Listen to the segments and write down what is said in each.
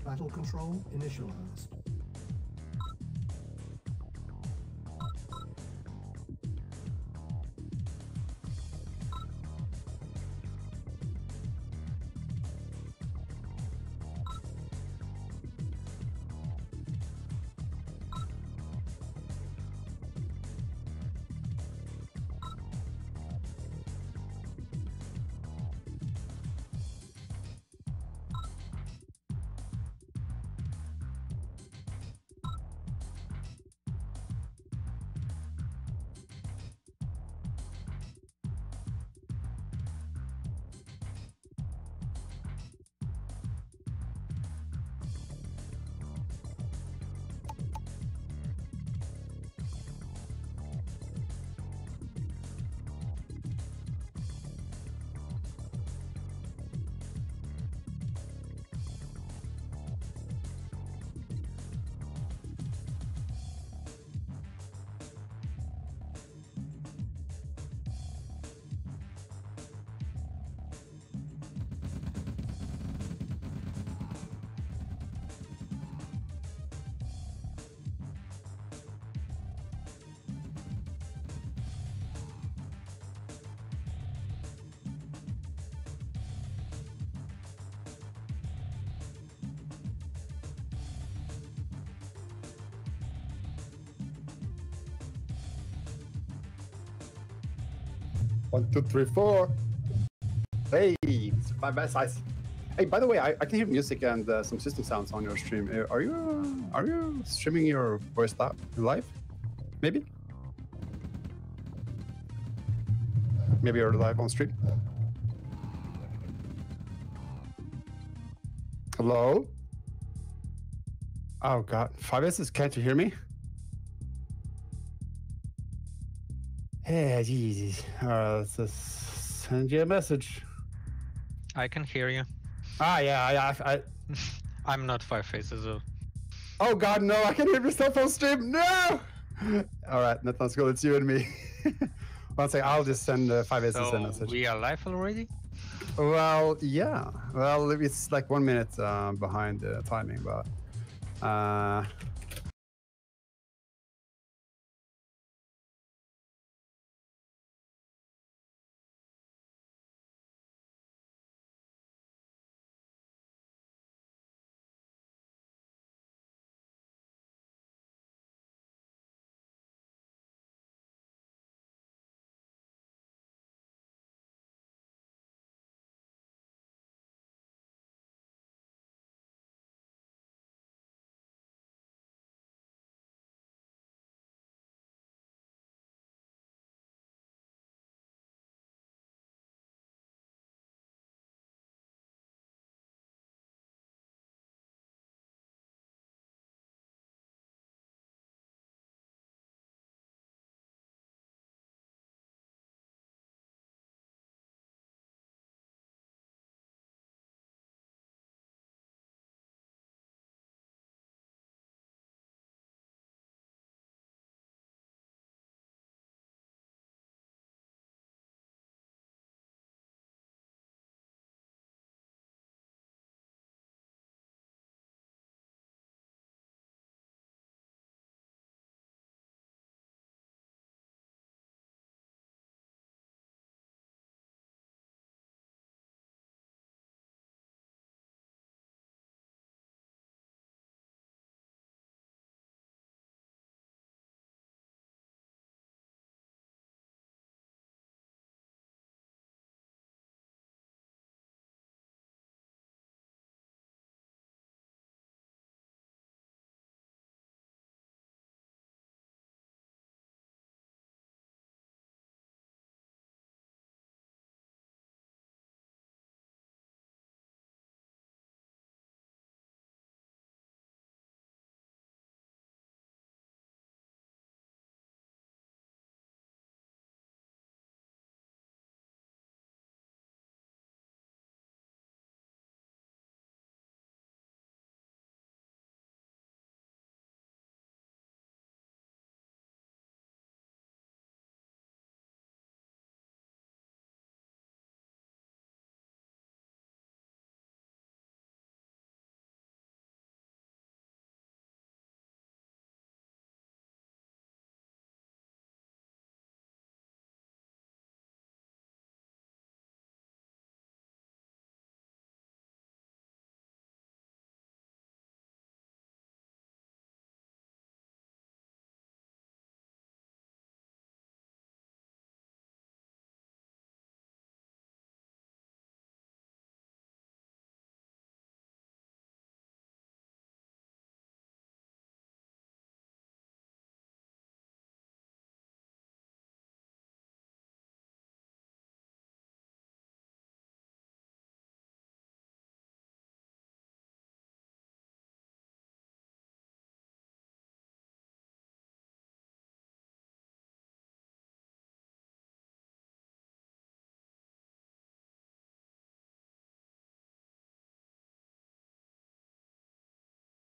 Battle control initialized. One, two, three, four. Hey, it's my best size. Hey, by the way, I can hear music and some system sounds on your stream. Are you streaming your voice live? Maybe. Maybe you're live on stream. Hello. Oh God, 5S, can't you hear me? Hey, Jesus. Let's just send you a message. I can hear you. Ah, yeah, I'm not Five Faces though. Oh God, no! I can hear yourself on stream. No. All right, NetNazgul, it's you and me. One second, I'll just send 5S a message. We are live already? Well, yeah. Well, it's like 1 minute behind the timing, but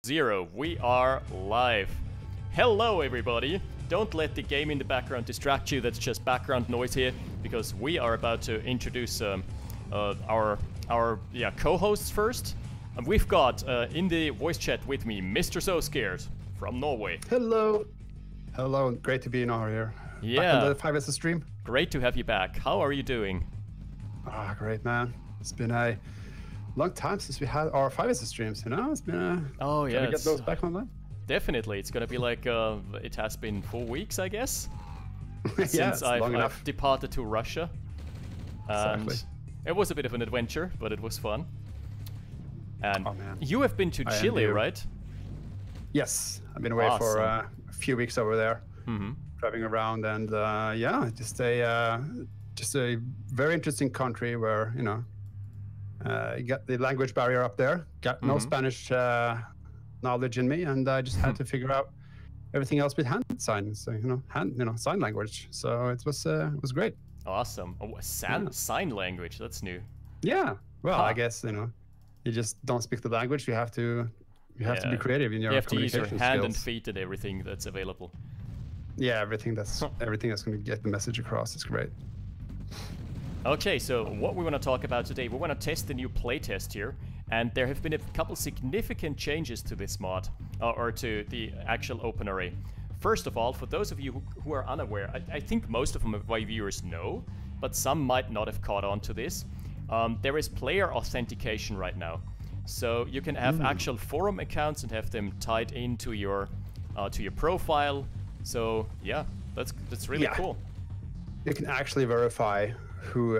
0. We are live. Hello everybody. Don't let the game in the background distract you. That's just background noise here because we are about to introduce our co-hosts first. And we've got in the voice chat with me Mr. SoScared from Norway. Hello. Hello, great to be in here. Yeah. Back on the 5S stream. Great to have you back. How are you doing? Ah, great, man. It's been a long time since we had our 5S streams, you know? It's been a... Oh, yeah. Can we get those back online? Definitely. It's gonna be like, it has been 4 weeks, I guess? Yeah, Since long enough. I've departed to Russia. And Exactly. it was a bit of an adventure, but it was fun. And Oh, man. you have been to I am Chile, here. right? Yes, I've been away for Awesome. a few weeks over there, driving around, and yeah, just a very interesting country where you know you got the language barrier up there, got no Spanish knowledge in me, and I just had to figure out everything else with hand signs, so, sign language. So it was great. Awesome. Oh, sign language, that's new. Yeah, well, Huh. I guess you just don't speak the language. You have to be creative in your You have to use your communication hand skills. and feet and everything that's available. Yeah, everything that's going to get the message across is great. Okay, so what we want to talk about today, we want to test the new playtest here, and there have been a couple significant changes to this mod, or to the actual open array. First of all, for those of you who are unaware, I think most of my viewers know, but some might not have caught on to this. There is player authentication right now. So you can have actual forum accounts and have them tied into your profile. So yeah, that's really cool. You can actually verify who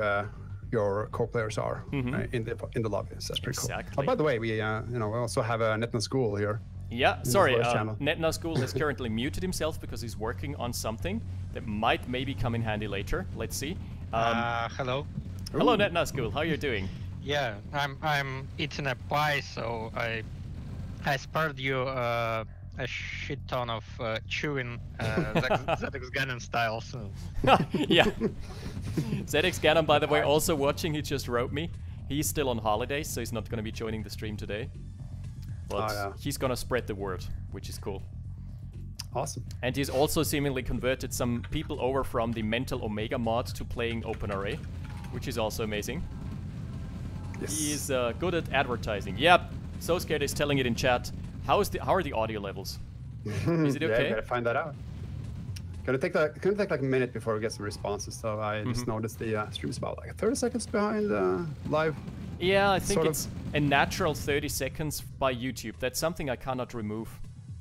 your co-players are in the lobby. So that's pretty Exactly. cool. Oh, by the way, we we also have a NetNazgul here. Yeah, sorry, voice channel. NetNazgul has currently muted himself because he's working on something that might maybe come in handy later. Let's see. Hello. Hello, NetNazgul. How are you doing? Yeah, I'm eating a pie, so I spared you a shit ton of chewing ZX Ganon style. So Yeah. ZX Ganon, by the way, also watching. He just wrote me. He's still on holidays, so he's not going to be joining the stream today. But he's going to spread the word, which is cool. Awesome. And he's also seemingly converted some people over from the Mental Omega mod to playing OpenArray, which is also amazing. Yes. He's good at advertising. Yep, SoScared is telling it in chat. How are the audio levels? Is it Yeah, okay? gotta find that out. Gonna take like a minute before we get some responses. So I just noticed the stream's about like 30 seconds behind live. Yeah, I think sort of- it's a natural 30 seconds by YouTube. That's something I cannot remove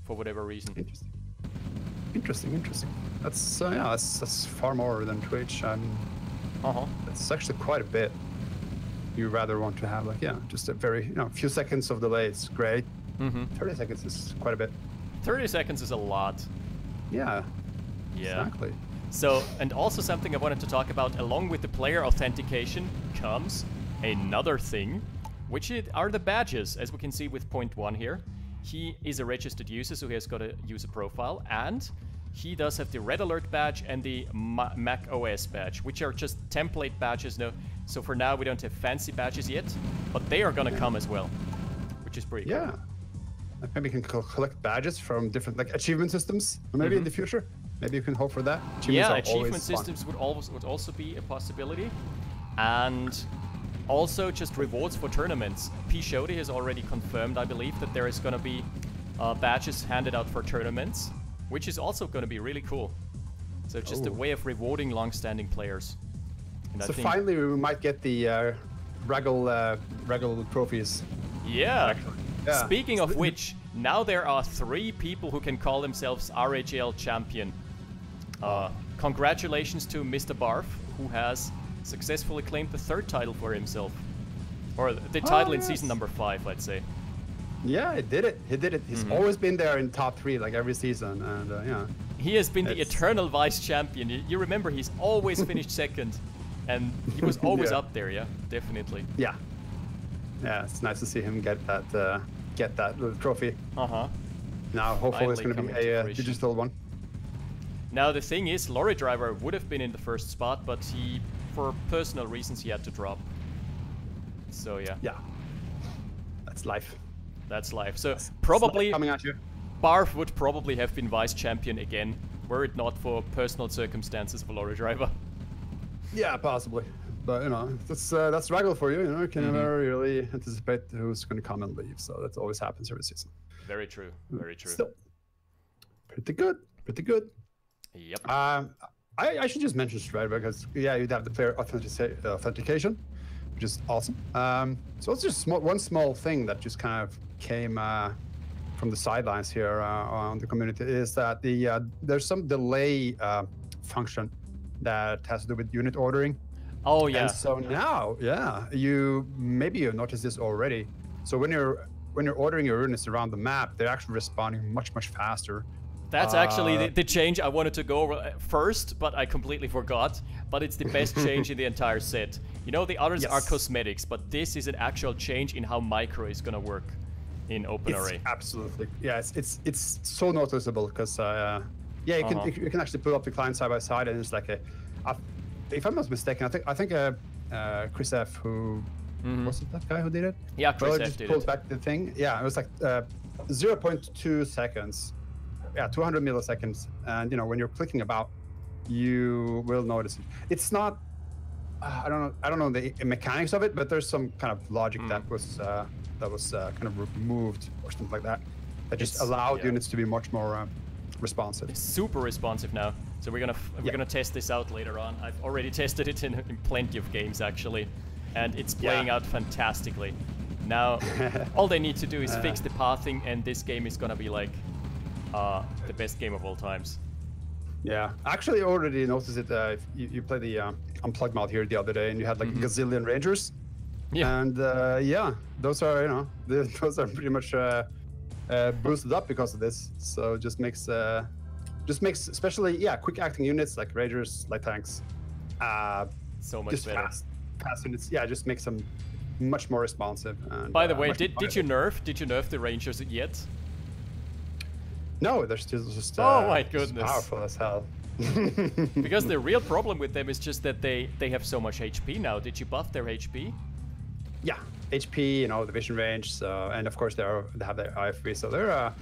for whatever reason. Interesting. That's that's far more than Twitch. That's actually quite a bit. You rather want to have just a very few seconds of delay. It's great. 30 seconds is quite a bit. 30 seconds is a lot. Yeah. Yeah. Exactly. So, and also something I wanted to talk about, along with the player authentication comes another thing, which are the badges, as we can see with point 1 here. He is a registered user, so he has got a user profile, and he does have the Red Alert badge and the Mac OS badge, which are just template badges now. So for now, we don't have fancy badges yet, but they are gonna come as well, which is pretty cool. Yeah. Maybe you can collect badges from different achievement systems, or maybe in the future. Maybe you can hope for that. Yeah, are achievement always fun. systems would also be a possibility, and also just rewards for tournaments. P. Shody has already confirmed, I believe, that there is going to be badges handed out for tournaments, which is also going to be really cool. So just a way of rewarding long-standing players. And So I think, finally, we might get the Raggle trophies. yeah. Yeah. Speaking of which, now there are 3 people who can call themselves RHL champion. Congratulations to Mr. Barf, who has successfully claimed the 3rd title for himself. Or the title in season number 5, I'd say. Yeah, he did it. He's always been there in top 3, like every season, and yeah. He has been the It's- eternal vice champion. You remember, he's always finished 2nd. And he was always Yeah. up there, yeah, definitely. Yeah. Yeah, it's nice to see him get that little trophy. Uh-huh. Now, hopefully, it's Finally going to be coming to a fruition. digital one. Now the thing is, Lorry Driver would have been in the 1st spot, but for personal reasons, he had to drop. So yeah. Yeah. That's life. That's life. So probably coming at you. Barf would probably have been vice champion again, were it not for personal circumstances of Lorry Driver. Yeah, possibly. But, you know, that's regular for you. You know, you can never really anticipate who's going to come and leave. So that always happens every season. Very true. Very true. Still, pretty good. Pretty good. Yep. I should just mention straight because, yeah, you'd have the player authentication, which is awesome. So it's just one small thing that just kind of came from the sidelines here on the community is that there's some delay function that has to do with unit ordering. Oh yeah. And so now, yeah, maybe you've noticed this already. So when you're ordering your units around the map, they're actually responding much faster. That's actually the change I wanted to go over first, but I completely forgot. But it's the best change in the entire set. You know, the others are cosmetics, but this is an actual change in how micro is gonna work in OpenArray. Absolutely, yeah. It's so noticeable because yeah, you can actually put up the client side by side, and it's like if I'm not mistaken, I think Chris F, who was it that guy who did it? Yeah, Chris F just did pulled it. back the thing. Yeah, it was like 0.2 seconds. Yeah, 200 milliseconds, and you know when you're clicking about, you will notice it. It's not. I don't know the mechanics of it, but there's some kind of logic that was kind of removed or something like that. That just allowed units to be much more responsive. It's super responsive now. So we're gonna test this out later on. I've already tested it in plenty of games actually, and it's playing out fantastically. Now, all they need to do is fix the pathing, and this game is gonna be like the best game of all times. Yeah, actually, I already noticed it. You played the unplugged mod here the other day, and you had like a gazillion rangers. Yeah, and yeah, those are those are pretty much boosted up because of this. So it just makes especially quick acting units like rangers, light tanks, so much just better. Fast units. Yeah, just makes them much more responsive. And, by the way, did you nerf the rangers yet? No, they're still just oh my goodness, powerful as hell. Because the real problem with them is just that they have so much HP now. Did you buff their HP? Yeah, HP, you know, the vision range, so, and of course they have their IFV, so they're a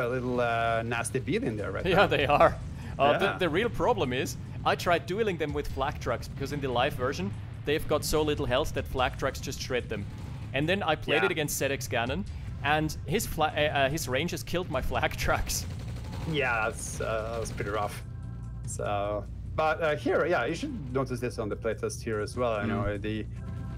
little nasty beat in there right now. Yeah, they are. The real problem is I tried dueling them with flak trucks because in the live version they've got so little health that flak trucks just shred them. And then I played it against ZX Ganon, and his ranges killed my flak trucks. Yeah, that was pretty rough. So, but here, yeah, you should notice this on the playtest here as well. I know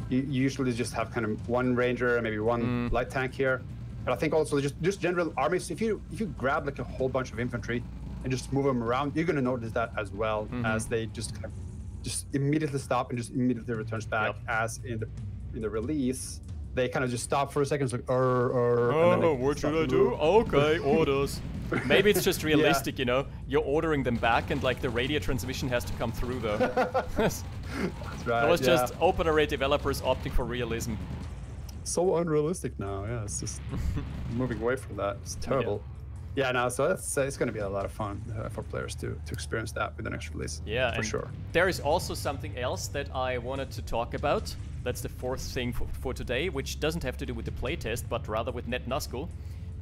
you usually just have kind of one ranger, maybe one light tank here. But I think also just general armies. If you grab like a whole bunch of infantry and just move them around, you're gonna notice that as well, as they just kind of just immediately stop and just immediately returns back. As in the release, they kind of just stop for a second, it's like, oh, what should I do? Okay, orders. Maybe it's just realistic, you know? You're ordering them back, and like the radio transmission has to come through, though. That's right. It was just OpenArray developers opting for realism. So unrealistic now, yeah. It's just moving away from that. It's terrible. Yeah, no, so it's going to be a lot of fun for players to experience that with the next release. Yeah, for sure. There is also something else that I wanted to talk about. That's the fourth thing for today, which doesn't have to do with the playtest, but rather with NetNazgul.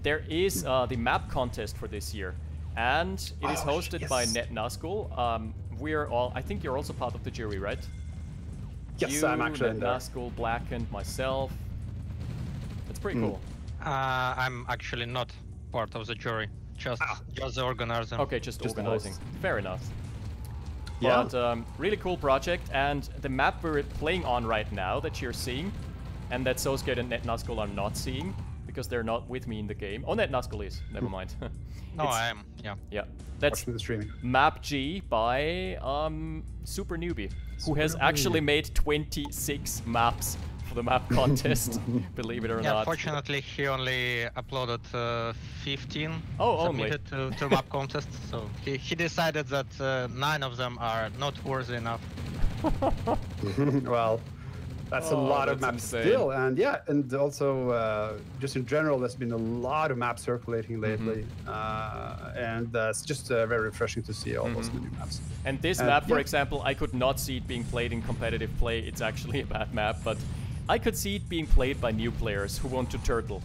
There is the map contest for this year, and it is hosted by NetNazgul. I think you're also part of the jury, right? Yes, I'm actually in there. NetNazgul, Black, and myself. That's pretty cool. I'm actually not part of the jury, just the organizer. Okay, just organizing. Fair enough. Yeah. But really cool project, and the map we're playing on right now that you're seeing, and that SoScared and NetNazgul are not seeing, because they're not with me in the game. Oh, NetNazgul is. Never mind. No, I am. Yeah. Yeah. That's the streaming. Map G by Super Newbie, who has actually made 26 maps for the map contest. Believe it or not. Fortunately, he only uploaded 15 submitted to map contest. So he decided that 9 of them are not worthy enough. Well, that's a lot of maps still, and and also just in general, there's been a lot of maps circulating lately, and it's just very refreshing to see all those new maps. And this map, for example, I could not see it being played in competitive play. It's actually a bad map, but I could see it being played by new players who want to turtle,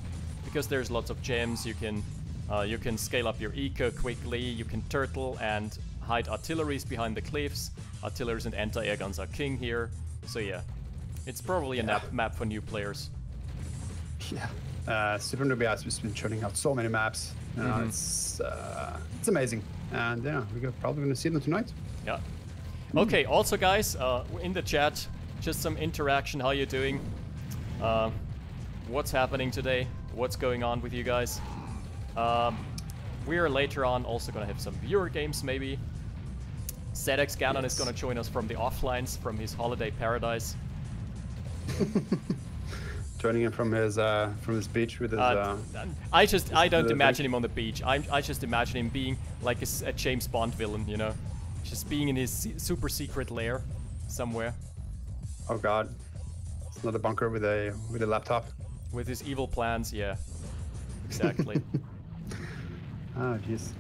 because there's lots of gems. You can scale up your eco quickly. You can turtle and hide artilleries behind the cliffs. Artilleries and anti-air guns are king here. So yeah, it's probably a map for new players. Yeah, Super Newbie has just been churning out so many maps. It's amazing, and yeah, we're probably gonna see them tonight. Yeah. Okay. Also, guys, in the chat, just some interaction. How you doing? What's happening today? What's going on with you guys? We're later on also gonna have some viewer games, maybe. ZX Ganon is gonna join us from the offlines, from his holiday paradise. Joining him from his beach with his. I don't imagine him on the beach. I just imagine him being like a James Bond villain, you know, just being in his super secret lair somewhere. Oh God, it's another bunker with a laptop. With his evil plans, yeah, exactly. Oh jeez.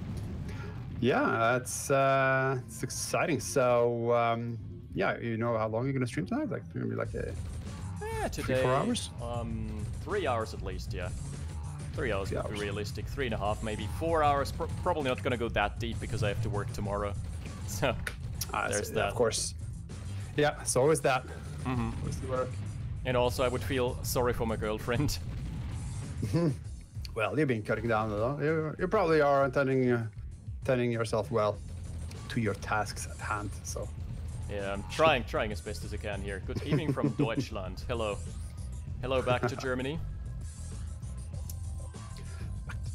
Yeah, it's exciting. So yeah, you know how long you're gonna stream tonight? Like gonna be like a. Today, 3-4 hours? 3 hours at least, yeah. 3 hours would be realistic. 3.5, maybe 4 hours. Probably not gonna go that deep because I have to work tomorrow. So there's that. Of course. Yeah, it's always that. Always the work. And also, I would feel sorry for my girlfriend. Well, you've been cutting down though. You probably are attending yourself well to your tasks at hand. So. Yeah, I'm trying as best as I can here. Good evening from Deutschland. Hello. Hello back to Germany.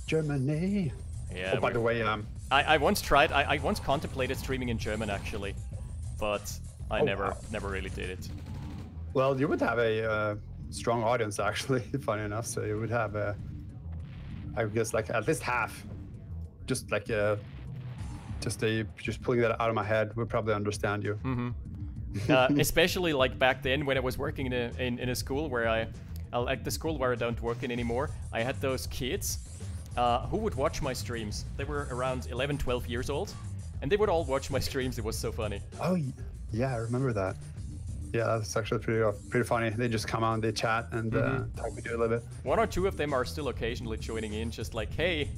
Germany. Yeah. Oh, by the way, I once tried. I once contemplated streaming in German actually, but I never really did it. Well, you would have a strong audience actually, funny enough. So you would have I guess like at least half, just like just pulling that out of my head would probably understand you. Especially like back then when I was working in a school where I like the school where I don't work in anymore. I had those kids who would watch my streams. They were around 11, 12 years old, and they would all watch my streams. It was so funny. Oh yeah, I remember that. Yeah, that's actually pretty funny. They just come on, they chat and talk with you a little bit. 1 or 2 of them are still occasionally joining in, just like, hey,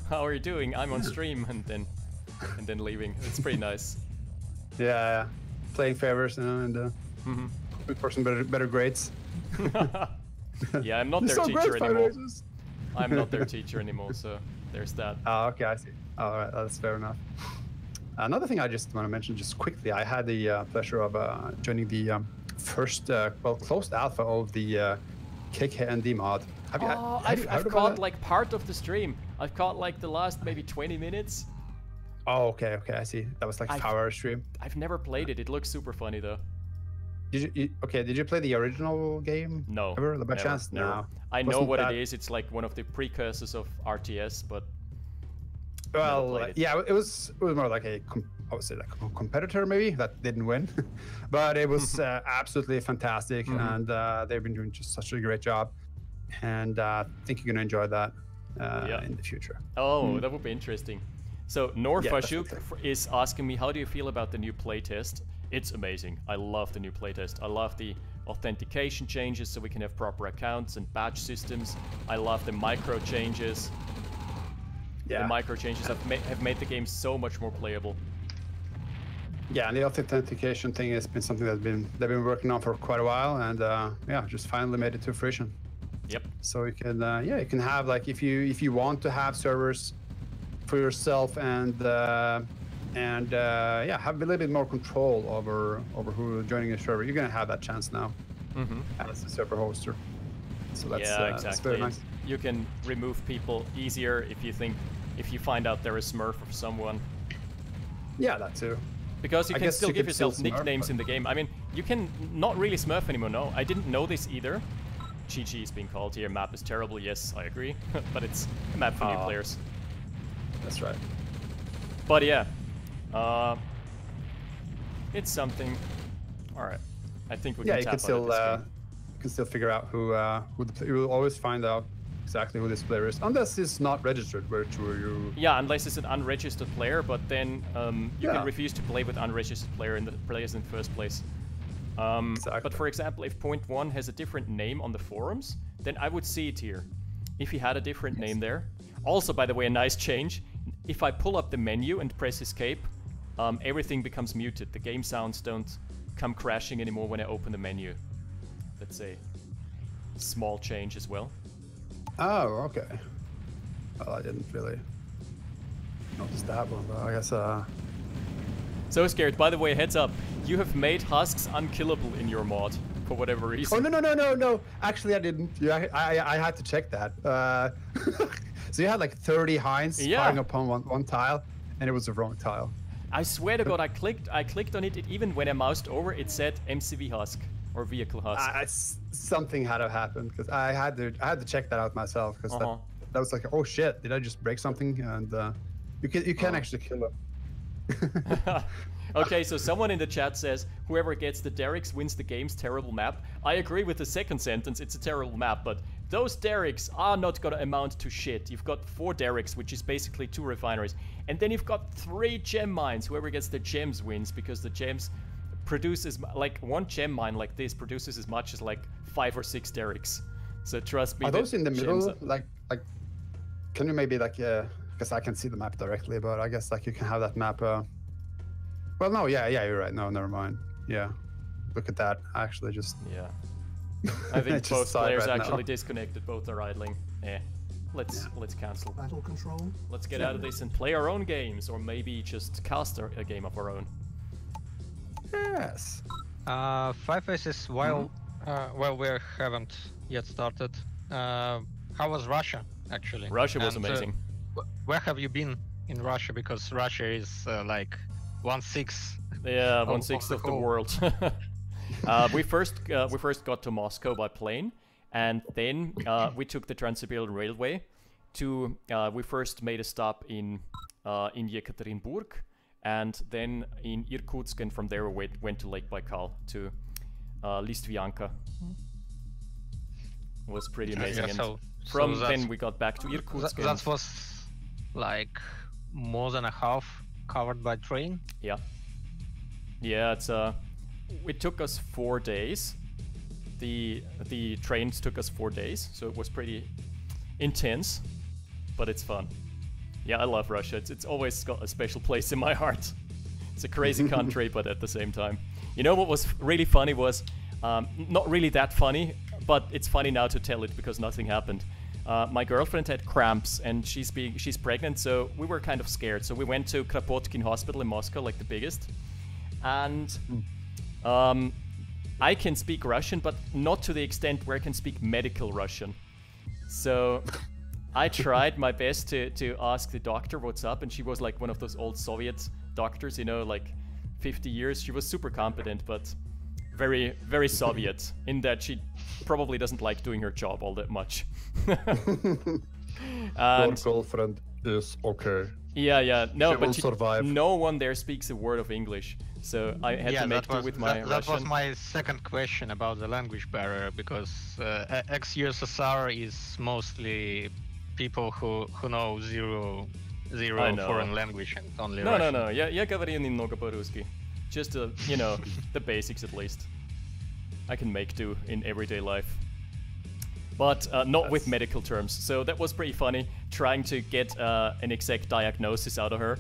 how are you doing? I'm on stream, and then leaving. It's pretty nice. Yeah, playing favors, you know, and for some better grades. Yeah, I'm not their teacher anymore. I'm not their teacher anymore, so there's that. Oh, okay, I see. All right, that's fair enough. Another thing I just want to mention just quickly, I had the pleasure of joining the first, closed alpha of the KKND mod. I've caught like part of the stream. I've caught like the last maybe 20 minutes. Oh, okay, I see. That was like a 5-hour stream. I've never played it. It looks super funny though. Did you play the original game? No. Ever? By chance? Never. No. I know what it is. It's like one of the precursors of RTS, but. Well, yeah, it was more like I would say like a competitor maybe that didn't win, but it was absolutely fantastic, and they've been doing just such a great job, and I think you're gonna enjoy that in the future. Oh, that would be interesting. So Norfashuk is asking me, how do you feel about the new playtest? It's amazing. I love the new playtest. I love the authentication changes so we can have proper accounts and badge systems. I love the micro changes. Yeah. The micro changes have made the game so much more playable. Yeah, and the authentication thing has been something they've been working on for quite a while, and yeah, just finally made it to fruition. Yep. So you can you can have like if you want to have servers for yourself and yeah, have a little bit more control over who are joining your server. You're gonna have that chance now as a server hoster. So that's exactly. That's very nice. You can remove people easier if you find out they're a smurf of someone. Yeah, that too. Because you can still give yourself nicknames in the game. I mean, you can not really smurf anymore. No, I didn't know this either. GG is being called here. Map is terrible. Yes, I agree. But it's a map for new players. That's right. But yeah, it's something. All right, I think we can. Yeah, you can still figure out who you will always find out exactly who this player is, unless it's not registered. Which you. Yeah, unless it's an unregistered player, but then you can refuse to play with unregistered players in the first place. Exactly. But for example, if Point 1 has a different name on the forums, then I would see it here. if he had a different name there. Also, by the way, a nice change. If I pull up the menu and press escape, everything becomes muted. The game sounds don't come crashing anymore when I open the menu. That's a small change as well. Oh, okay. Well, I didn't really notice that one, but I guess SoScared, by the way, heads up. You have made husks unkillable in your mod for whatever reason. Oh no! Actually, I didn't. Yeah, I had to check that. So you had like 30 hinds firing upon one tile, and it was the wrong tile. I swear to God, I clicked on it. Even when I moused over, it said MCV husk or vehicle husk. Something had to happen because I had to check that out myself because that was like, oh shit, did I just break something? And you can actually kill it. Okay, so someone in the chat says, whoever gets the derricks wins the game's terrible map. I agree with the second sentence, it's a terrible map, but those derricks are not gonna amount to shit. You've got 4 derricks, which is basically 2 refineries. And then you've got 3 gem mines. Whoever gets the gems wins, because the gems produces, like, 1 gem mine like this produces as much as, like, 5 or 6 derricks. So trust me. Are those in the middle? Like, can you maybe, like, because I can see the map directly, but I guess, like, you can have that map, well, no, yeah, you're right. No, never mind. Yeah, look at that. I actually just... Yeah. I think both players actually disconnected. Both are idling. Let's cancel. Battle control. Let's get out of this and play our own games, or maybe just cast a game of our own. Yes. 5 Aces, while we haven't yet started, how was Russia, actually? Russia was amazing. Where have you been in Russia? Because Russia is like 1/6. Yeah, 1/6 of the world. We first got to Moscow by plane, and then we took the Trans-Siberian Railway to. We first made a stop in Yekaterinburg, and then in Irkutsk, and from there we went to Lake Baikal to Listvyanka. It was pretty amazing. Yeah, and from then we got back to Irkutsk. That was like more than a half covered by train. Yeah. Yeah, it took us 4 days. The trains took us 4 days, so it was pretty intense, but it's fun. Yeah, I love Russia. It's always got a special place in my heart. It's a crazy country, but at the same time. You know what was really funny was, not really that funny, but it's funny now to tell it because nothing happened. My girlfriend had cramps and she's pregnant, so we were kind of scared. So we went to Kropotkin Hospital in Moscow, like the biggest. And I can speak Russian, but not to the extent where I can speak medical Russian. So I tried my best to ask the doctor what's up, and she was like one of those old Soviet doctors, you know, like 50 years. She was super competent, but very, very Soviet in that she probably doesn't like doing her job all that much. Your girlfriend is okay. Yeah. No, but survive. No one there speaks a word of English, so I had to make do with my Russian. That was my second question about the language barrier, because ex-USSR is mostly people who know zero foreign language and only Russian. No. Я говорю немного по-русски. Just you know, the basics at least. I can make do in everyday life. But not with medical terms. So that was pretty funny, trying to get an exact diagnosis out of her.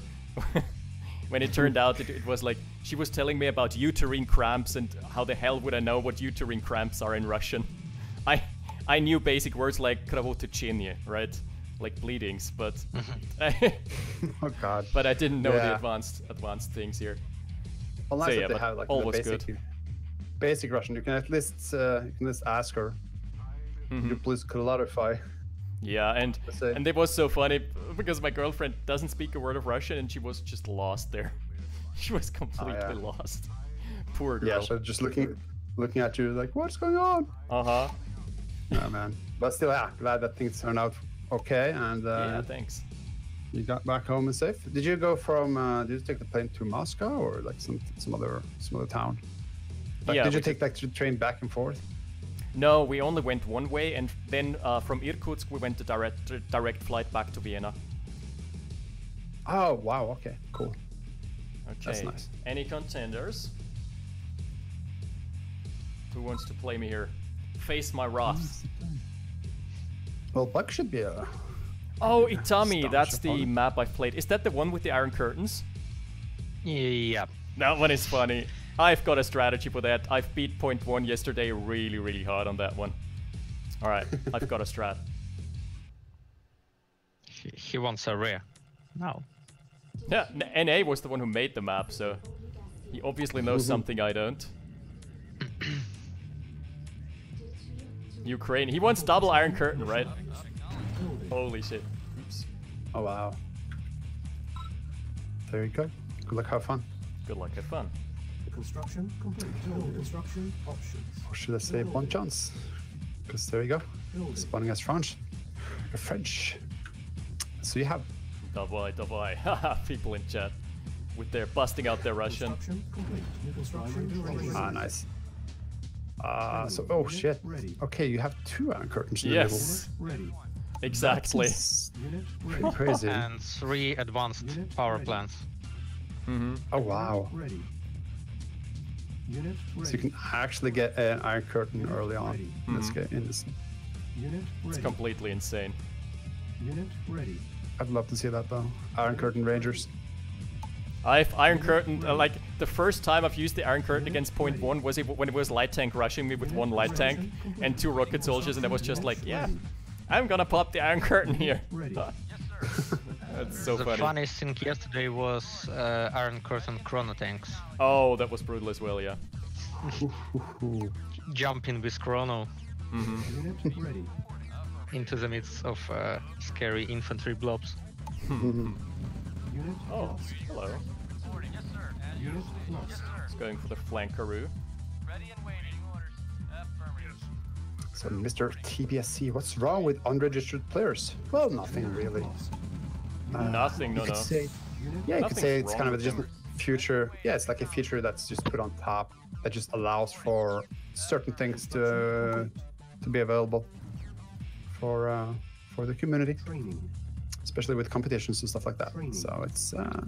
When it turned out it was like, she was telling me about uterine cramps, and how the hell would I know what uterine cramps are in Russian? I knew basic words like kровотечение, right? Like bleedings, but oh god. But I didn't know the advanced things here. Well, so nice yeah, they have like all the was good. Basic Russian. You can at least ask her. Could you please clarify? Yeah, and it was so funny because my girlfriend doesn't speak a word of Russian, and she was just lost there. She was completely lost. Poor girl. Yeah, so just looking at you like, what's going on? Uh-huh. Yeah, man. But still, yeah, glad that things turned out okay, and yeah, thanks. You got back home and safe. Did you go from? Did you take the plane to Moscow or like some other town? Like, yeah. Did you take like the train back and forth? No, we only went one way, and then from Irkutsk we went to direct flight back to Vienna. Oh wow! Okay, cool. Okay. That's nice. Any contenders? Who wants to play me here? Face my wrath. Well, Buck should be a... Oh, Itami, that's the opponent. map I've played. Is that the one with the iron curtains? Yeah. That one is funny. I've got a strategy for that. I've beat point 1 yesterday really, really hard on that one. Alright, I've got a strat. He wants a rare. No. Yeah, NA was the one who made the map, so he obviously knows something I don't. Ukraine. He wants double iron curtain, right? Holy shit. Oops. Oh, wow. There you go. Good luck, have fun. Good luck, have fun. Construction complete. Building. Construction options. Or should I say bon chance? Because there you go. Building. Spawning as French. French. So you have... Double I. Haha, people in chat. With their busting out their Russian. Construction complete. New construction ready. Ah, nice. So, oh shit. Ready. Okay, you have 2 iron curtains in Yes. Ready. Exactly. the middle. Unit Pretty ready. crazy. And 3 advanced Unit power ready. plants. Mm-hmm. Oh, wow. Ready. Unit ready. So you can actually get an iron curtain early on. Ready. Let's get in this. Unit It's ready. completely insane. Unit ready. I'd love to see that though. Iron curtain rangers. I've iron curtain, like the first time I've used the iron curtain against point 1 was when it was light tank rushing me with 1 light tank and 2 rocket soldiers, and I was just like, yeah, I'm gonna pop the iron curtain here. Ready. That's so The funny. funniest thing yesterday was Iron Curtain chrono tanks. Oh, that was brutal as well, yeah. Jumping with chrono Unit ready. into the midst of scary infantry blobs. Unit Oh, lost. hello. Unit lost. It's going for the flankaroo. So Mr. TBSC, what's wrong with unregistered players? Well, nothing really. Nothing, no, You could no. say, yeah, you could Nothing's say it's wrong kind of with just a them. feature. Yeah, it's like a feature that's just put on top that just allows for certain things to be available for the community, Training. especially with competitions and stuff like that. Training. So it's a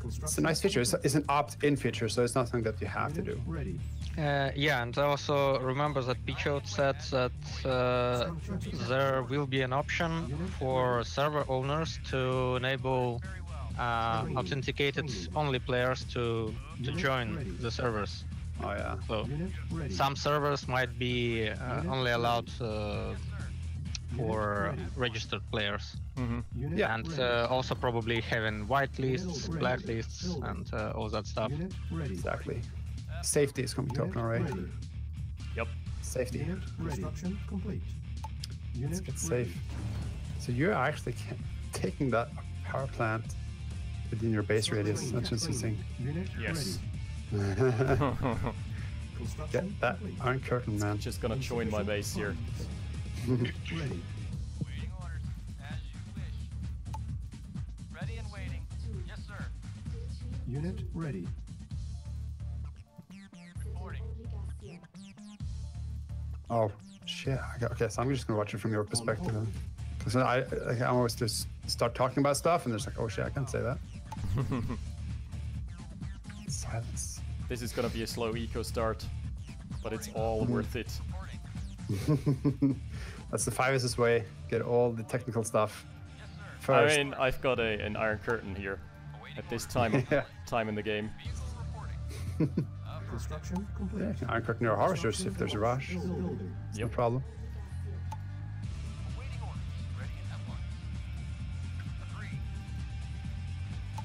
Construction nice feature. It's an opt-in feature, so it's nothing that you have to do. ready. Yeah, and I also remember that Pichot said that there will be an option for server owners to enable authenticated only players to join the servers. Oh yeah. So Unit ready. some servers might be only allowed for registered players, Unit Yeah. and ready. also probably having whitelists, blacklists, and all that stuff. Unit ready. Exactly. Safety is coming to Unit open already. ready. Yep. Safety. Unit ready. Construction complete. Unit Let's get ready. safe. So you're actually taking that power plant within your base radius. That's just insane. Unit Yes. Get Construction that complete. iron curtain, man. Just gonna join my base here. Unit ready. Unit ready. Oh shit. Okay, so I'm just gonna watch it from your perspective. Because I always just start talking about stuff and there's like, oh shit, I can't say that. Silence. This is gonna be a slow eco start, but it's all worth it. That's the 5S's way. Get all the technical stuff first. I mean, I've got an iron curtain here at this time Yeah. time in the game. Construction complete. Yeah, iron curtain or harvesters if there's a rush. Building. No problem.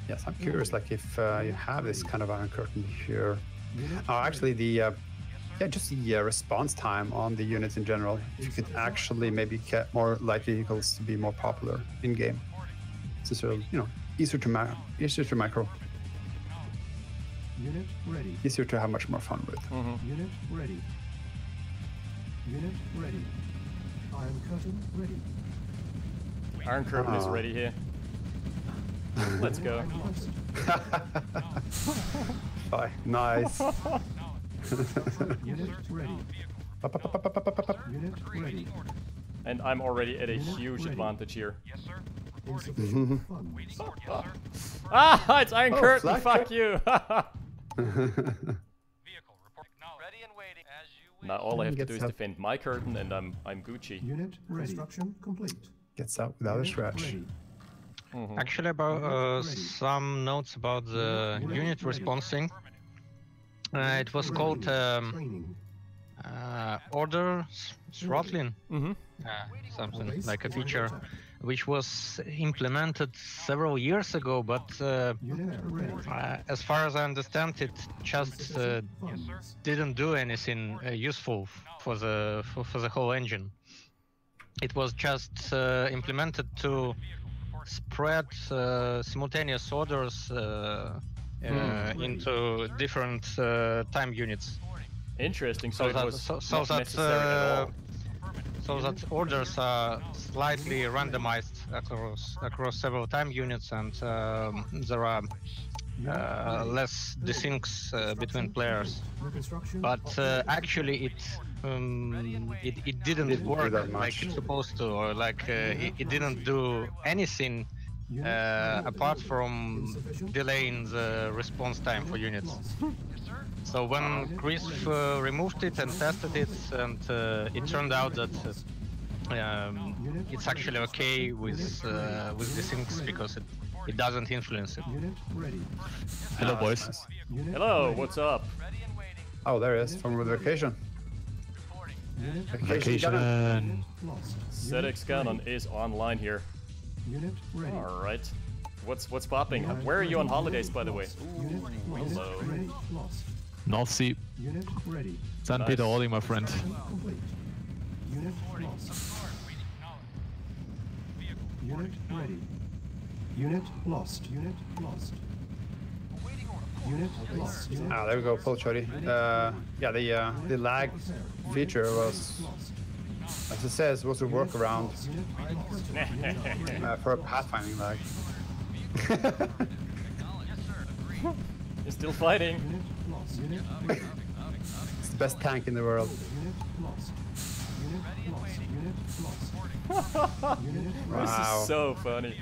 Yes, I'm curious, like if you have this kind of iron curtain here. Actually, just the response time on the units in general. If you could actually maybe get more light vehicles to be more popular in game, so sort of, easier to micro, Unit ready. easier to have much more fun with. Unit ready. Unit ready. Iron curtain ready. Iron curtain is Ah. ready here. Let's go. Bye. Nice. Unit ready. Unit ready. And I'm already at a huge advantage here. Insufficient funds. Ah, it's iron Oh, curtain. flag Fuck check. you. Now all I have to do is defend my curtain, and I'm Gucci. Unit construction complete. Gets out without a scratch. Actually, about some notes about the unit responsing. It was called order throttling, something like a feature, which was implemented several years ago, but as far as I understand, it just didn't do anything useful for the whole engine. It was just implemented to spread simultaneous orders into different time units. Interesting. So it was so that orders are slightly randomized across several time units, and there are less desyncs between players. But actually, it didn't work like it's supposed to, or like it didn't do anything apart from delaying the response time for units. So when Chris removed it and tested it, and it turned out that it's actually okay with desyncs because it doesn't influence it. Hello, boys. Hello, what's up? Oh, there it is, from vacation. Vacation. ZX Cannon is online here. Alright. What's popping? Where are you on holidays, by the way? Ooh, hello. North Sea. San Peter Ording, my friend. Unit ready. Unit lost. Unit lost. Unit lost. Ah, there we go, pull Chody. Yeah, the lag feature was, as it says, was a workaround for a pathfinding lag. You're still fighting. It's the best tank in the world. This is so funny.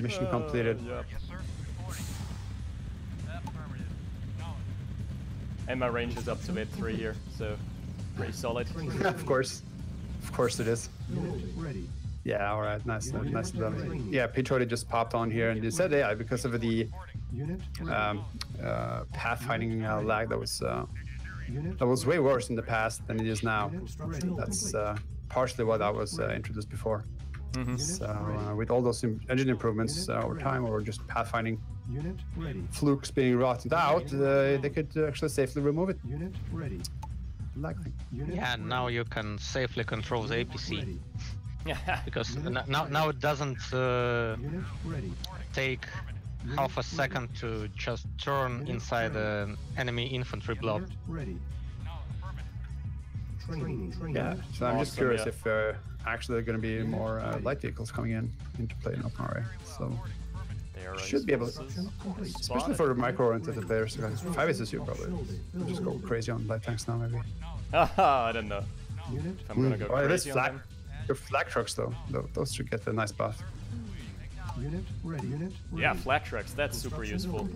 Mission completed. Yep. And my range is up to mid 3 here, so pretty solid. Of course it is. Yeah, all right, nice done. Yeah, P-Chody just popped on here, and he said, yeah, because of the pathfinding lag that was way worse in the past than it is now. That's partially what I was introduced before. So with all those engine improvements over time, or just pathfinding flukes being rotted out, they could actually safely remove it. Lag thing. Yeah, now you can safely control the APC. Because now it doesn't take half a second to just turn inside an enemy infantry blob. Yeah, so I'm just curious if actually there are going to be more light vehicles coming into play in OpenRA. So should be able to, especially for micro-oriented players. 5SSU probably we'll just go crazy on light tanks now, maybe. I don't know. If I'm gonna go crazy on them. Your flag trucks though, those should get a nice buff. Yeah, flag trucks, that's super useful.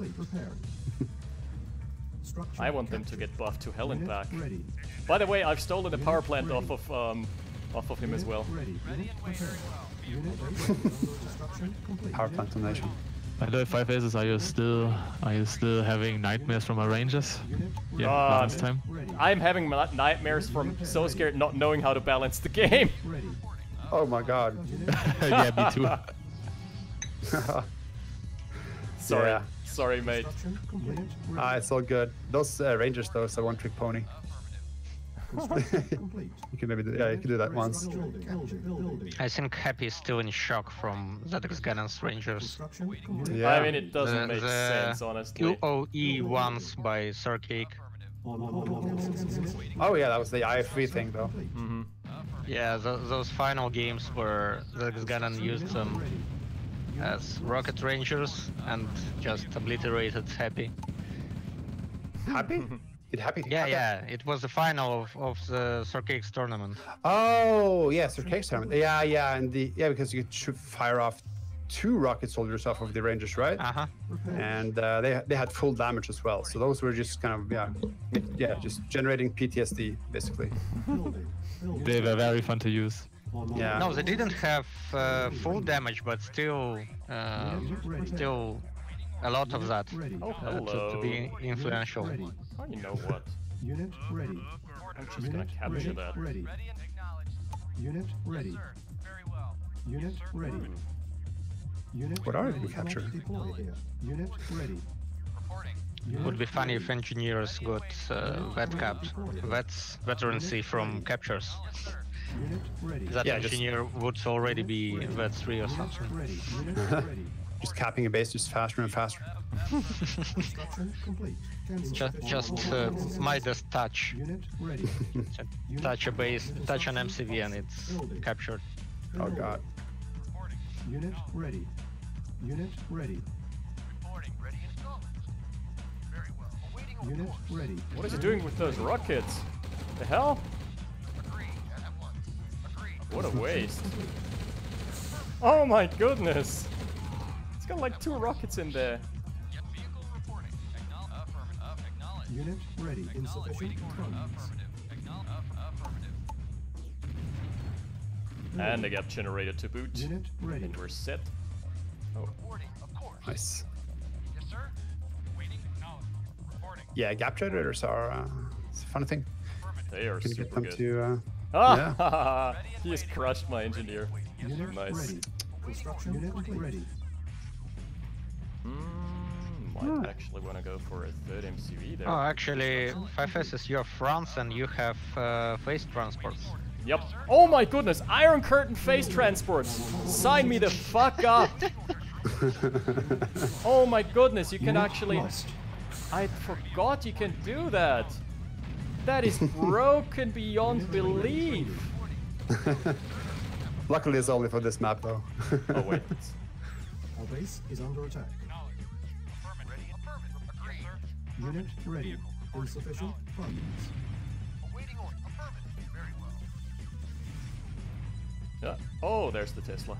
I want them to get buffed to hell and back. By the way, I've stolen the power plant off of him as well. Power plant donation. By the way, 5Aces, are you still having nightmares from our Rangers? Yeah, last time. I'm having nightmares from SoScared not knowing how to balance the game. Oh my god. Yeah, me too. Sorry, Yeah. sorry, mate. It's all good. Those Rangers though, it's a one-trick pony. You can maybe you can do that once. I think Happy is still in shock from ZX Rangers. Yeah. I mean, it doesn't make sense, honestly. QOE once by Circake. Oh yeah, that was the IF3 thing though. Yeah, those final games where ZX used them as Rocket Rangers and just obliterated Happy. Happy? Happy? Yeah, it was the final of the Circake's tournament. Oh, yeah, Circake's tournament. Yeah, and because you could fire off 2 rocket soldiers off of the Rangers, right? Uh-huh. And they had full damage as well. So those were just kind of just generating PTSD basically. They were very fun to use. Yeah. No, they didn't have full damage, but still a lot of that Oh, hello. to be influential. Oh, you know what? Unit ready. I'm just gonna capture that. Ready. Unit ready. Unit ready. Unit What are ready. we capturing? Deploy here. Unit ready. Would be funny if engineers got veterancy from captures. Unit ready. That Yeah, just- engineer would already be Vet 3 or Unit something. ready. Unit ready. Just capping a base just faster and faster. Construction complete. Cancel. Just Midas touch. Unit ready. Touch a base, touch an MCV and it's captured. Oh god. Unit ready. Unit ready. Unit ready. What is he doing with those rockets? The hell? What a waste. Oh my goodness! It's got like 2 rockets in there. Unit ready. Insufficient funds. And a gap generator to boot. Unit ready. And we're set. Oh, Nice. Yeah, gap generators are it's a fun thing. they are Can get super them good. to Ah! He has crushed my engineer. Unit Nice. ready. Construction unit ready. Might actually want to go for a 3rd MCV there. Oh, actually, 5S is your France and you have phase transports. Yep. Oh my goodness! Iron Curtain phase transports! Sign me the fuck up! Oh my goodness, you can Unit actually... lost. I forgot you can do that! That is broken beyond belief! Luckily it's only for this map though. Oh wait. Our base is under attack. Unit ready. Insufficient funds. Yeah. Oh, there's the Tesla.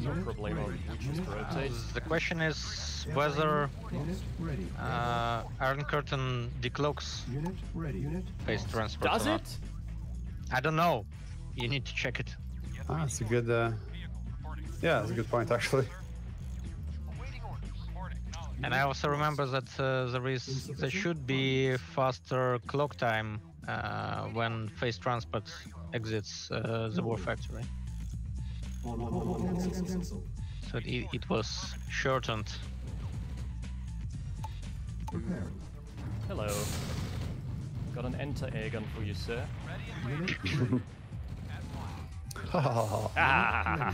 No Unit problemo. ready. We just Unit rotate. The question is whether Unit ready. Iron Curtain decloaks Unit ready. Unit phase lost. transport Does or not. it? I don't know. You need to check it. That's a good yeah, that's a good point actually. And I also remember that there should be faster clock time when phase transport exits the war factory. Cancel. So it was shortened. Preparing. Hello. Got an enter-air gun for you, sir. Unit Ah!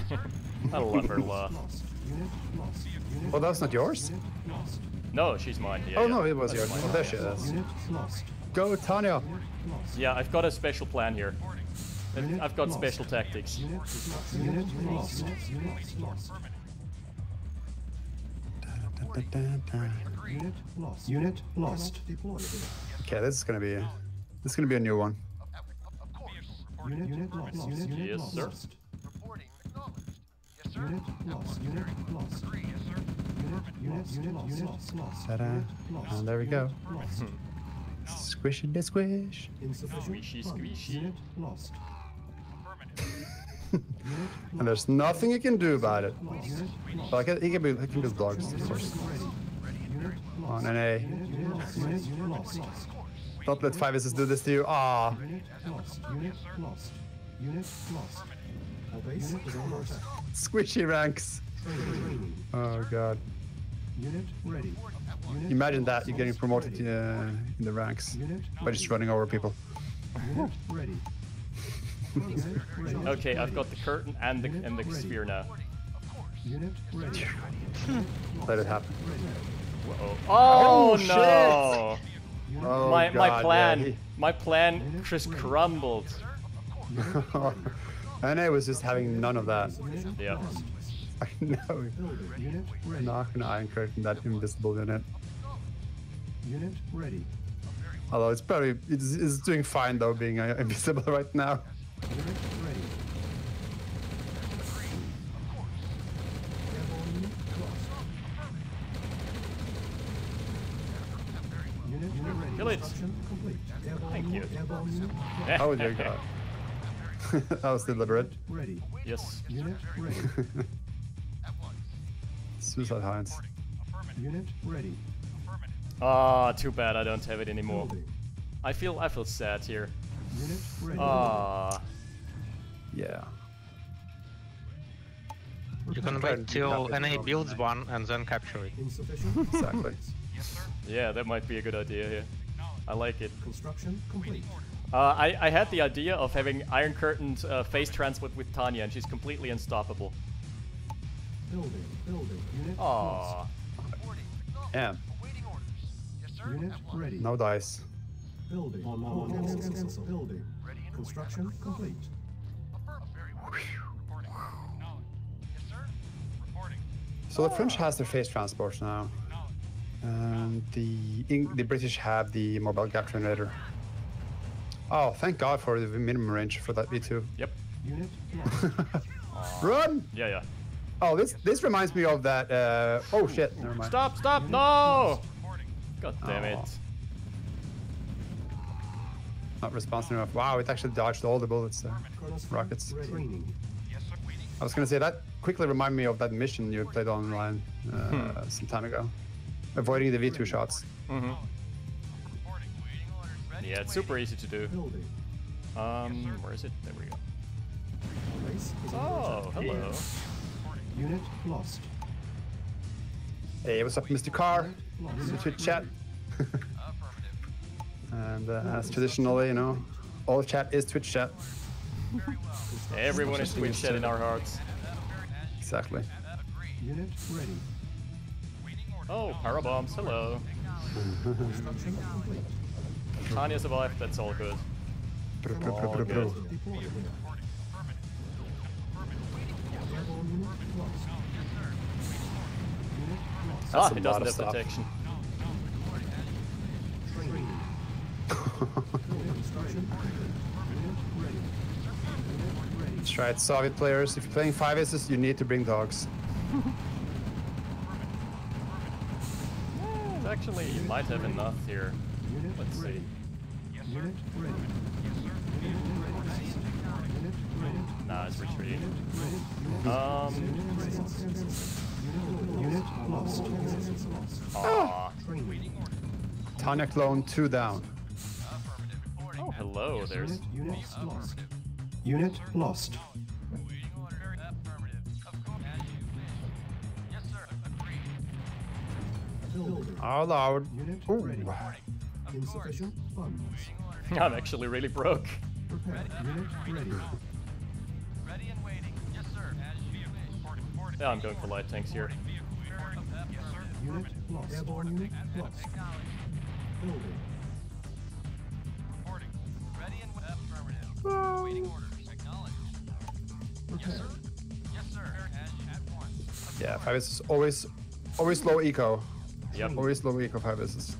I love her laugh. lost. Unit lost. Unit Oh, that's not yours? Unit lost. No, she's mine. Yeah, Oh yeah. no, it was That's yours. mine. Oh, there she is. Unit lost. Go Tanya! Lost. Yeah, I've got a special plan here. Unit I've got lost. special tactics. Unit lost. Unit lost. Unit lost. Unit lost. Unit lost. Deployed. Okay, this is gonna be a new one. Unit lost. Unit Yes, lost. sir. Unit lost. Unit lost. Unit lost. Ta-da. Unit lost. And there we go. Lost. Squish and squish. Insufficient Squishy, funds. squishy. Unit lost. And there's nothing you can do about it. Unit lost. Well, he can build dogs, of course. Unit On NA. Unit lost. Unit lost. Don't let 5S do this to you. Ah. Unit lost. Unit lost. Unit lost. Our base is under attack. Squishy ranks. Training. Oh god. Unit ready. Unit Imagine that, you're getting promoted in the ranks Unit by just running over people. Unit ready. Unit ready. Okay, I've got the curtain and the spear now. Unit ready. Let it happen. Uh-oh. Oh, shit. no! Oh, My God, plan, yeah, my plan just crumbled. NA was just having none of that. Yeah. I know. Unit ready. Not gonna Iron Curtain that invisible unit. Unit ready. Although it's doing fine though, being invisible right now. Unit ready. it. Complete. Thank you. Oh dear God. That was deliberate. Ready. Yes. Unit ready. Suicide Hines. Unit ready. Ah, too bad I don't have it anymore. Building. I feel sad here. Unit ready. Ah. Yeah. You can wait till NA builds one and then capture it. Insufficient. Exactly. Yeah, that might be a good idea here. I like it. Construction complete. I had the idea of having Iron Curtained face transport with Tanya, and she's completely unstoppable. Building. Unit Aww. Yeah. lost. Unit ready. No dice. Building. Cancel. Building. Construction complete. So the French has their phase transport now, and the British have the mobile gap generator. Oh, thank God for the minimum range for that V2. Yep. Unit lost. Run! Yeah. Oh, this reminds me of that. Oh shit! Never mind. Stop! No! God damn it. Oh. Not responsive enough. Wow, it actually dodged all the bullets there. Rockets. Training. I was gonna say that quickly reminded me of that mission you played online some time ago, avoiding the V2 shots. Mm-hmm. Yeah, it's super easy to do. Building. Where is it? There we go. Base is Oh, hello. Unit lost. Hey, what's up, Mr. Carr? Lost. This is Twitch chat. And as traditionally, you know, all chat is Twitch chat. Everyone is Twitch chat in our hearts. Exactly. Unit ready. Oh, parabombs, hello. Construction complete. Tanya survived, that's all good. Bro, bro, bro, All bro, bro. good. Deployed. Airborne unit lost. Unit lost. Ah, a he lot doesn't of have stuff. detection. Training. Construction complete. Unit ready. Unit ready. That's right, Soviet players. If you're playing 5Ss, you need to bring dogs. Actually, you might have enough here. Unit Let's see. ready. Unit ready. Unit ready. Unit ready. Nah, it's retreating. Unit lost. Aw. Training. Tanya clone 2 down. Oh, hello, there's... Unit lost. Unit lost. Building. All loud. Unit Ooh. ready. Insufficient funds. I'm actually really broke. Prepare. Unit ready. Yeah, I'm going for light tanks here. Unit lost. Airborne unit lost. Building. Prepare. Yeah, 5Ss is always low eco. Yep. Always low eco 5Ss.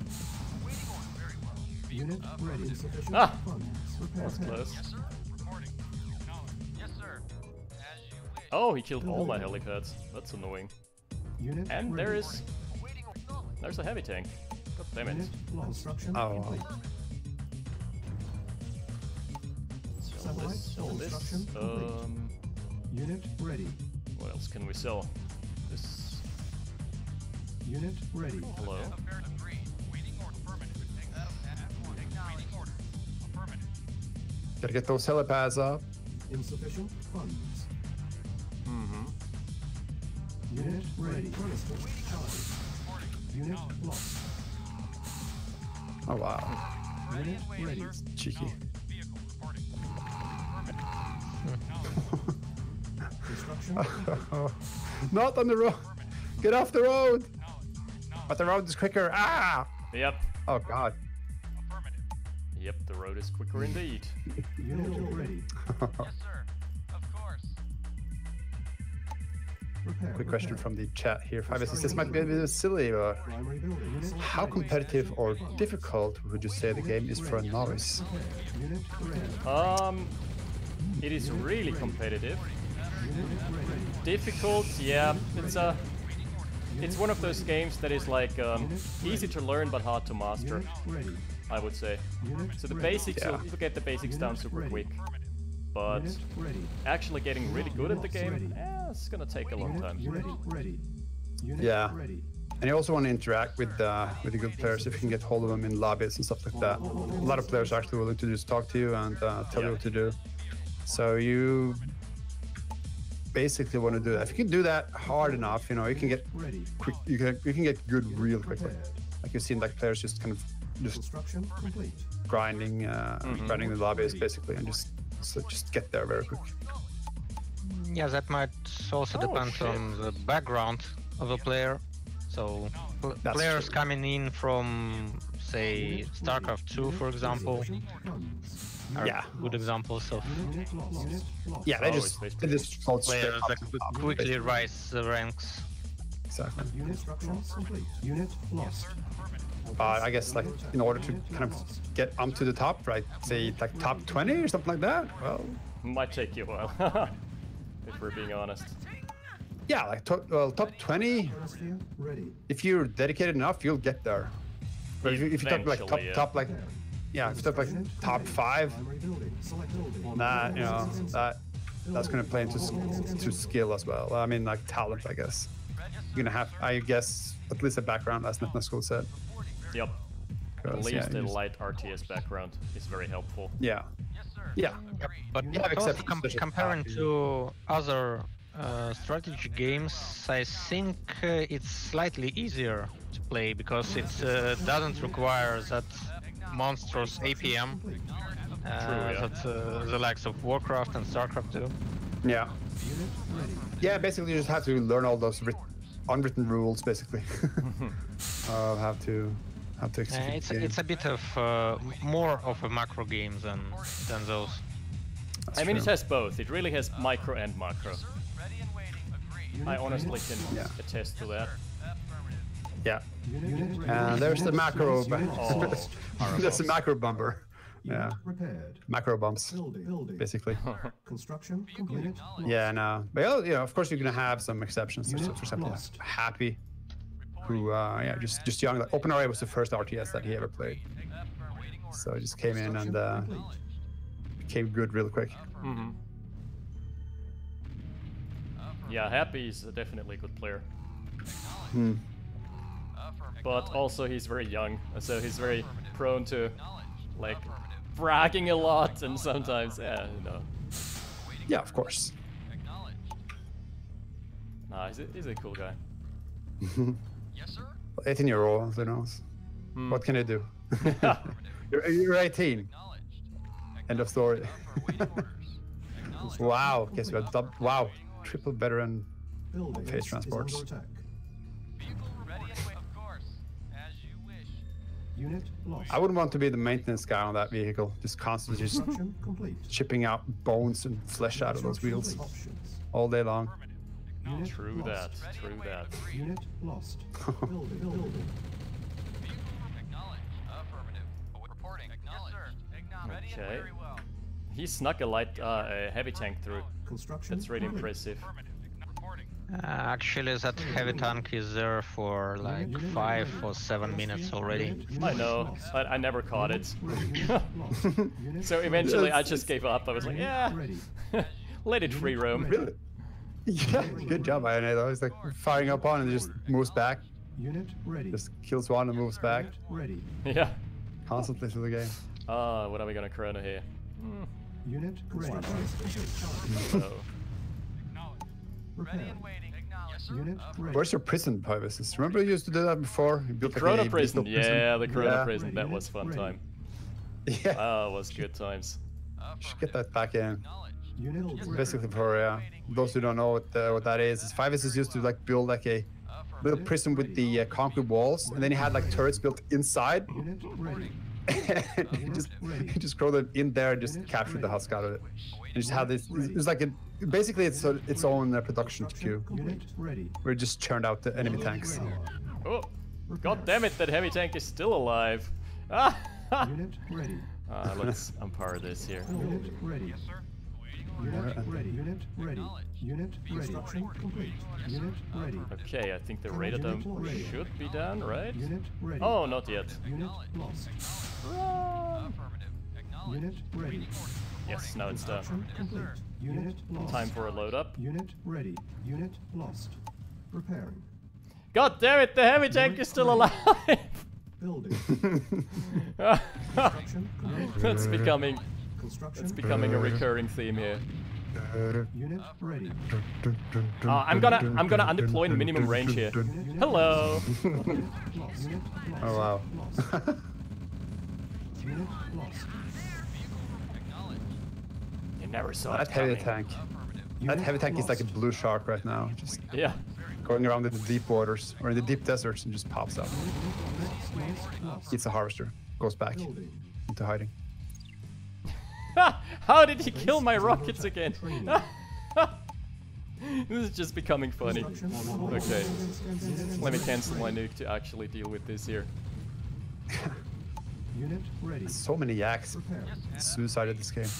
Unit ready. Insufficient Ah! funds. Prepare. That's close. Oh, he killed all my helipads. That's annoying. Unit And ready. there's a heavy tank. God damn it. Unit lost. Construction Oh. complete. Sell Satellite this, sell this. construction complete. Unit ready. What else can we sell? This. Unit ready. Hello. Gotta get those helipads up. Insufficient funds. Mm-hmm. Unit ready. Crystal charged. Unit lost. Oh wow. Unit ready. Cheeky. Construction complete. Not on the road. Get off the road. But the road is quicker. Ah! Yep. Oh god. Yep, the road is quicker indeed. Unit ready. Prepare. Quick question from the chat here. 5Ss, this might be a bit silly, but Primary building. Unit how competitive or difficult would you say the game is for a novice? Unit ready. It is really competitive. Unit ready. Difficult, yeah. It's one of those games that is like easy to learn but hard to master. Unit ready. I would say. Unit So the ready. basics, you'll get the basics down super ready. quick. But Unit ready. actually getting really good at the game, Ready. it's gonna take a long time. Unit ready. Unit Yeah. ready. And you also want to interact with the good players if you can get hold of them in lobbies and stuff like that. A lot of players are actually willing to just talk to you and tell you what to do. So you basically want to do that. If you can do that hard enough, you know, you can get Ready. quick. You can get good real quickly. Prepared. Like you've seen, like players just kind of just Construction complete. grinding, grinding the lobbies basically, and just get there very quick. Yeah, that might also Oh, depend shit. on the background of a player. So That's players true. coming in from, say, StarCraft 2, for example, are Yeah. good examples of Unit lost. Unit lost. Yeah, they Oh, just it's they just float straight players up that to the top, quickly basically. rise the ranks. Exactly. Unit instructions complete. Unit lost. I guess like in order to kind of get to the top, right? Say like top 20 or something like that. Well, Might take you a while, if we're being honest. yeah, like top 20. Atmosphere ready. If you're dedicated enough, you'll get there. But if you talk like Eventually, yeah. top like, yeah, if you talk like top 5, Primary building. Select building. that you know that's gonna play into to skill as well. I mean, like talent, I guess. You're gonna have, I guess, at least a background, as NetNazgul said. Yep. At 'Cause, least yeah, a you just- light RTS background is very helpful. Yeah. Yeah. But Yeah, also except such as comparing Happy. to other strategy games, I think it's slightly easier to play because it doesn't require that monstrous APM yeah. that the likes of Warcraft and StarCraft do. Yeah. Yeah, basically you just have to learn all those unwritten rules, basically. Have to execute It's the game. it's a bit of more of a macro game than those. That's I mean, true. it has both. It really has micro and macro. I honestly can Yeah. attest to that. Yeah. Unit ready. And there's the macro. Oh, There's the macro bumper. Yeah. Unit repaired. Macro bumps, Building. basically. Construction complete. Yeah, no. Well, yeah, of course you're gonna have some exceptions. So, Unit for example, lost. Happy, who, yeah, just young. Like, OpenRA was the first RTS that he ever played. So he just came in and became good real quick. Mm-hmm. Yeah, Happy is definitely a good player. Hmm. But also he's very young, so he's very prone to, like, bragging a lot and sometimes, yeah, you know. Yeah, of course. Nah, he's a cool guy. 18-year-old, who knows? Hmm. What can I do? You're 18. End of story. Wow. Okay, so wow. Triple veteran Building phase is transports. under attack. Unit lost. I wouldn't want to be the maintenance guy on that vehicle, just constantly just Construction complete. chipping out bones and flesh out of those wheels Options. all day long. Unit True that, lost. true that. Unit lost. Building. Okay. He snuck a heavy tank through. Construction That's really complete. impressive. Actually, that heavy tank is there for like 5 or 7 minutes already. I know, but I never caught it. Lost. Unit So eventually I just gave up. I was like, yeah, ready. let it free roam. Really? Yeah, good job, Ione. Though. It's like firing up on and it just moves back, Unit ready. just kills one and moves back Unit ready. Yeah. constantly through the game. What are we gonna chrono here? Unit ready. Oh. Repair. Unit ready. Where's your prison purposes? Remember you used to do that before? You built like Chrono a prison, digital yeah, the Chrono Yeah. prison, that was fun time. Yeah, Oh, it was good times. should get that back in. Unit ready. Basically, for those who don't know what that is 5S used to like build like a little prison with the concrete walls, and then he had like turrets built inside. Unit ready. And he just throw them in there and just capture the husk out of it. And just have this. It's like basically its own production queue Unit ready. where it just churned out the enemy tanks. Oh, god damn it, that heavy tank is still alive. Ah, Unit ready. let's umpire this here. Unit ready. Unit ready. Unit ready. Unit ready. Construction complete. Unit ready. Okay, I think the radar dome should be done, right? Unit ready. Oh, not yet. Unit lost. Unit ready. Yes, now it's done. Construction complete. Unit lost. Time for a load up. Unit ready. Unit lost. Repairing. God damn it, the heavy tank is still alive! Building. Construction complete. That's becoming Construction. a recurring theme here. Unit ready. I'm gonna undeploy in minimum range here. Hello. Unit lost. Unit lost. Oh wow. Lost. Unit lost. You never saw That it heavy coming. tank. That heavy tank is like a blue shark right now. Just Yeah. going around in the deep waters or in the deep deserts and just pops up. Lost. Eats a harvester. Goes back Building. into hiding. How did he kill my rockets again? This is just becoming funny. Okay. Let me cancel my nuke to actually deal with this here. Unit ready. So many yaks Prepare. suicided this game.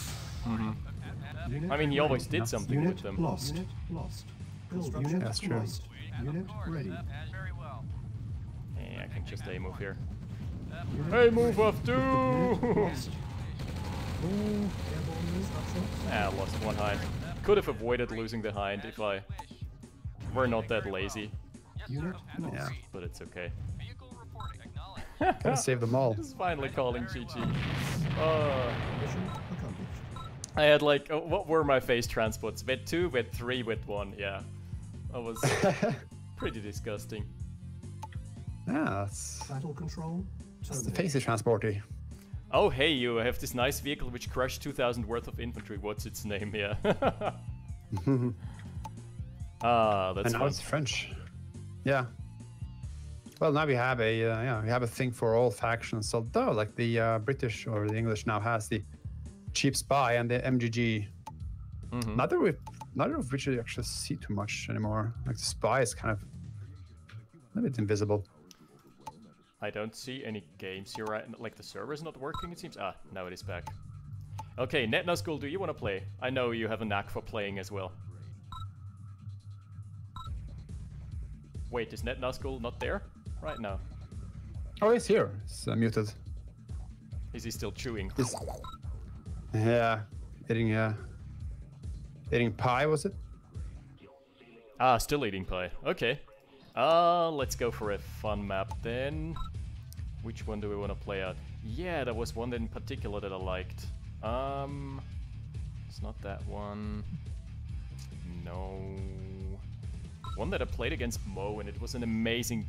Unit I mean, he always did No. something Unit with them. lost. Unit lost. Unit That's true. lost. Unit ready. Yeah, I can just A move here. Unit Hey, move ready. off, Unit too! lost. Airborne construction. Ah, lost one hind. Could have avoided losing the hind if I were not that lazy, Unit lost. Yeah. but it's okay. Gotta save them all. Just finally calling GG. Mission accomplished. I had like, what were my phase transports? With 2, with 3, with 1, yeah. That was pretty disgusting. Yeah, that's Battle control. the Terminated. facey transporty. Oh hey, you have this nice vehicle which crushed 2,000 worth of infantry. What's its name? Yeah. Ah, that's And now fun. it's French. Yeah. Well, now we have a we have a thing for all factions. Although, like the British or the English now has the cheap spy and the MGG. Mhm. Neither of which you actually see too much anymore. Like the spy is kind of a bit invisible. I don't see any games here, right? Like the server's not working, it seems. Ah, now it is back. Okay, NetNazgul, do you want to play? I know you have a knack for playing as well. Wait, is NetNazgul not there? Right now. Oh, he's here. He's muted. Is he still chewing? Yeah, eating pie, was it? Ah, still eating pie. Okay. Let's go for a fun map then. Which one do we want to play out? Yeah, there was one in particular that I liked. It's not that one. No. One that I played against Mo, and it was an amazing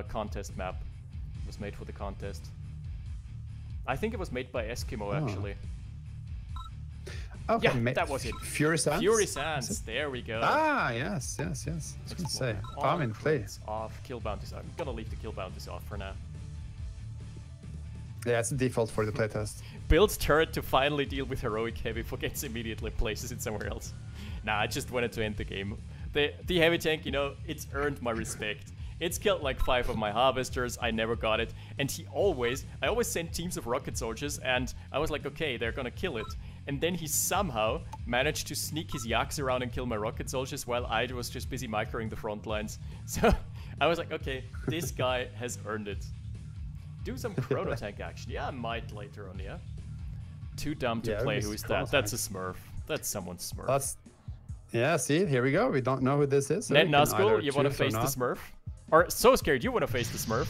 contest map. It was made for the contest. I think it was made by Eskimo, actually. Okay, Yeah, that was it. Fury Sands? Fury Sands, there we go. Ah, yes. I was gonna say, I'm in play. Off, kill bounties. I'm gonna leave the kill bounties off for now. Yeah, it's the default for the playtest. Builds turret to finally deal with heroic heavy, forgets immediately, places it somewhere else. Nah, I just wanted to end the game. The heavy tank, you know, it's earned my respect. It's killed like 5 of my harvesters, I never got it, and I always sent teams of rocket soldiers, and I was like, okay, they're gonna kill it. And then he somehow managed to sneak his yaks around and kill my rocket soldiers while I was just busy microing the front lines. So I was like, okay, this guy has earned it. Do some chrono tank action. Yeah, I might later on, yeah. Too dumb to Yeah, play. it's Who is chrono that? That's a Smurf. That's someone's Smurf. Yeah, see, here we go. We don't know who this is. So we can either NetNazgul, you want to choose or face the not. Smurf? Or SoScared, you want to face the Smurf?